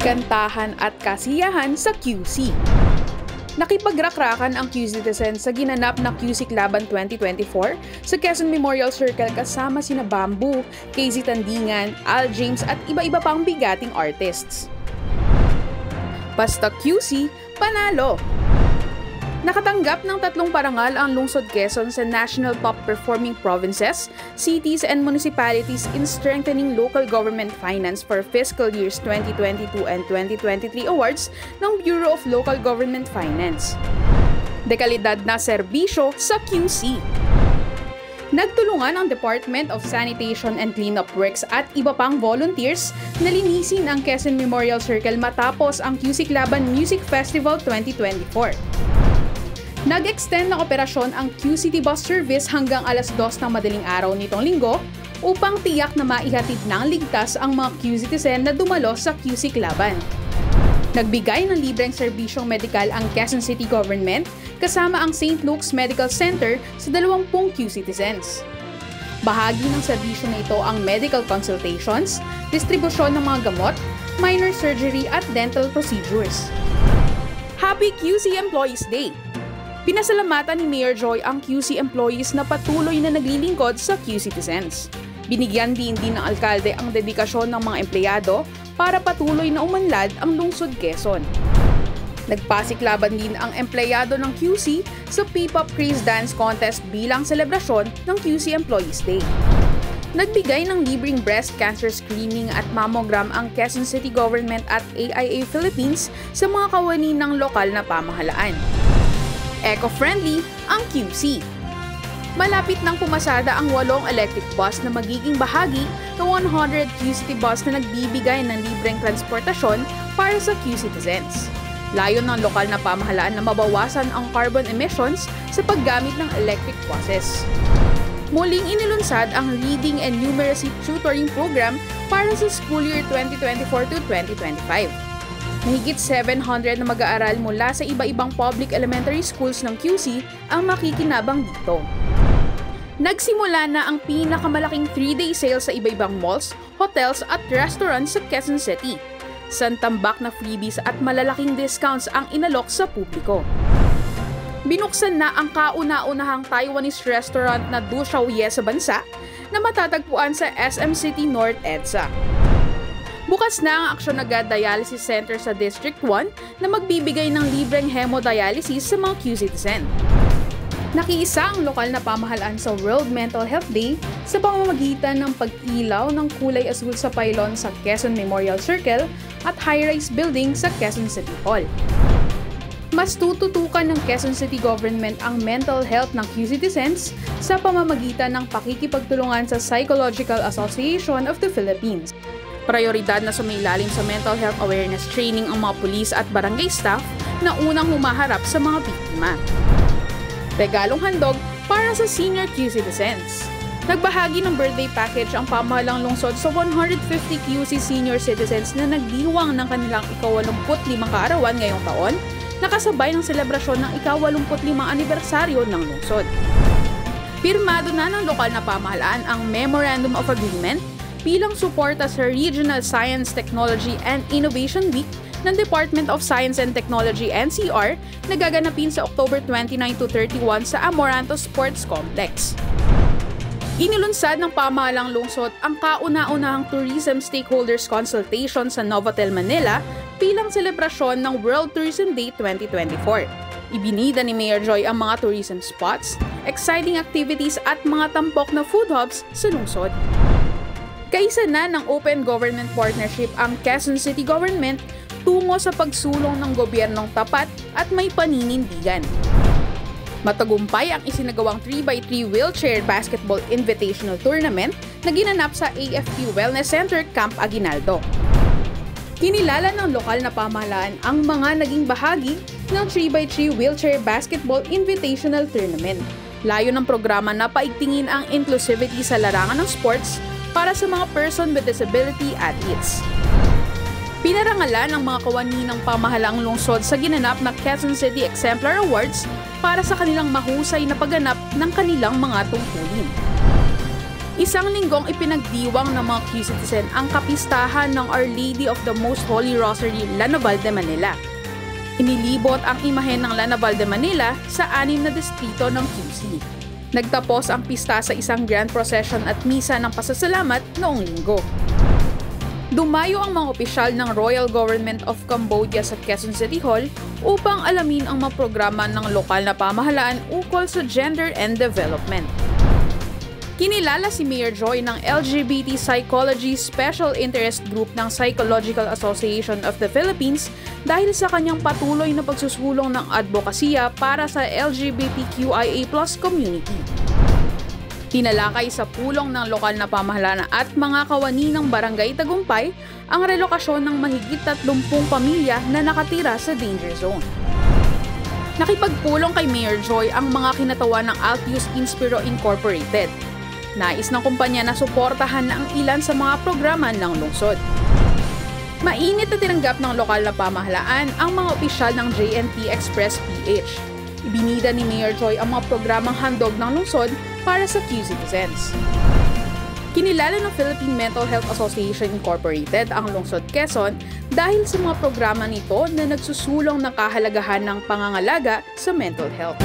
kantahan at kasiyahan sa QC. Nakipagrakrakan ang QCitizen sa ginanap na QC Laban 2024 sa Quezon Memorial Circle kasama sina Bamboo, KZ Tandingan, Al James at iba-iba pang bigating artists. Basta QC, panalo! Nakatanggap ng 3 parangal ang Lungsod Quezon sa National Top Performing Provinces, Cities and Municipalities in Strengthening Local Government Finance for Fiscal Years 2022 and 2023 awards ng Bureau of Local Government Finance. Dekalidad na serbisyo sa QC. Nagtulungan ang Department of Sanitation and Cleanup Works at iba pang volunteers na linisin ang Quezon Memorial Circle matapos ang QC Laban Music Festival 2024. Nag-extend ng operasyon ang QCity Bus Service hanggang alas 2 ng madaling araw nitong linggo upang tiyak na maihatid ng ligtas ang mga QCitizen na dumalo sa QC Laban. Nagbigay ng libreng serbisyong medikal ang Quezon City Government kasama ang St. Luke's Medical Center sa 20 QCitizens. Bahagi ng serbisyo na ito ang medical consultations, distribusyon ng mga gamot, minor surgery at dental procedures. Happy QC Employees Day! Pinasalamatan ni Mayor Joy ang QC employees na patuloy na naglilingkod sa QCitizens. Binigyan din ng alkalde ang dedikasyon ng mga empleyado para patuloy na umanlad ang lungsod Quezon. Nagpasiklaban din ang empleyado ng QC sa P-Pop Craze Dance Contest bilang selebrasyon ng QC Employees Day. Nagbigay ng libreng breast cancer screening at mammogram ang Quezon City Government at AIA Philippines sa mga kawani ng lokal na pamahalaan. Eco-friendly ang QC. Malapit nang pumasada ang 8 electric bus na magiging bahagi ng 100 QCity bus na nagbibigay ng libreng transportasyon para sa QCitizens. Layon ng lokal na pamahalaan na mabawasan ang carbon emissions sa paggamit ng electric buses. Muling inilunsad ang Reading and Numeracy Tutoring Program para sa school year 2024 to 2025. Mahigit 700 na mag-aaral mula sa iba-ibang public elementary schools ng QC ang makikinabang dito. Nagsimula na ang pinakamalaking 3-day sale sa iba-ibang malls, hotels at restaurants sa Quezon City. Santambak na freebies at malalaking discounts ang inalok sa publiko. Binuksan na ang kauna-unahang Taiwanese restaurant na Du Xiaoye sa bansa na matatagpuan sa SM City North EDSA. Bukas na ang Aksyon Agad Dialysis Center sa District 1 na magbibigay ng libreng hemodialysis sa mga QCitizen. Nakiisa ang lokal na pamahalaan sa World Mental Health Day sa pamamagitan ng pag-ilaw ng kulay asul sa pylon sa Quezon Memorial Circle at high-rise building sa Quezon City Hall. Mas tututukan ng Quezon City Government ang mental health ng QCitizens sa pamamagitan ng pakikipagtulungan sa Psychological Association of the Philippines. Prioridad na sumailalim sa mental health awareness training ang mga pulis at barangay staff na unang humaharap sa mga biktima. Regalong handog para sa senior QCitizens. Nagbahagi ng birthday package ang pamahalang lungsod sa 150 QC senior citizens na nagdiwang ng kanilang ika-85 kaarawan ngayong taon, nakasabay ng selebrasyon ng ika-85 anibersaryo ng lungsod. Pirmado na ng lokal na pamahalaan ang Memorandum of Agreement bilang suporta sa Regional Science, Technology and Innovation Week ng Department of Science and Technology NCR na gaganapin sa October 29 to 31 sa Amoranto Sports Complex. Inilunsad ng pamahalang lungsod ang kauna-unahang Tourism Stakeholders Consultation sa Novotel, Manila bilang selebrasyon ng World Tourism Day 2024. Ibinida ni Mayor Joy ang mga tourism spots, exciting activities at mga tampok na food hubs sa lungsod. Kaisa na ng Open Government Partnership ang Quezon City Government tungo sa pagsulong ng gobyernong tapat at may paninindigan. Matagumpay ang isinagawang 3x3 Wheelchair Basketball Invitational Tournament na ginanap sa AFP Wellness Center, Camp Aguinaldo. Kinilala ng lokal na pamahalaan ang mga naging bahagi ng 3x3 Wheelchair Basketball Invitational Tournament. Layo ng programa na paigtingin ang inclusivity sa larangan ng sports para sa mga person with disability athletes. Pinarangalan ang mga kawani ng pamahalaang lungsod sa ginanap na Quezon City Exemplar Awards para sa kanilang mahusay na pagganap ng kanilang mga tungkulin. Isang linggong ipinagdiwang ng mga Q-Citizen ang kapistahan ng Our Lady of the Most Holy Rosary, Lanoval de Manila. Inilibot ang imahen ng Lanoval de Manila sa 6 na distrito ng QC. Nagtapos ang pista sa isang grand procession at misa ng pasasalamat noong Linggo. Dumayo ang mga opisyal ng Royal Government of Cambodia sa Quezon City Hall upang alamin ang mga programa ng lokal na pamahalaan ukol sa gender and development. Kinilala si Mayor Joy ng LGBT Psychology Special Interest Group ng Psychological Association of the Philippines dahil sa kanyang patuloy na pagsusulong ng advokasya para sa LGBTQIA+ community. Tinalakay sa pulong ng lokal na pamahalaan at mga kawani ng Barangay Tagumpay ang relokasyon ng mahigit 30 pamilya na nakatira sa danger zone. Nakipagpulong kay Mayor Joy ang mga kinatawan ng Altius Inspiro Incorporated. Nais ng kumpanya na suportahan na ang ilan sa mga programa ng lungsod. Mainit na tinanggap ng lokal na pamahalaan ang mga opisyal ng JNT Express PH. Ibinida ni Mayor Joy ang mga programang handog ng lungsod para sa Q-Citizens. Kinilala ng Philippine Mental Health Association Incorporated ang lungsod Quezon dahil sa mga programa nito na nagsusulong ng kahalagahan ng pangangalaga sa mental health.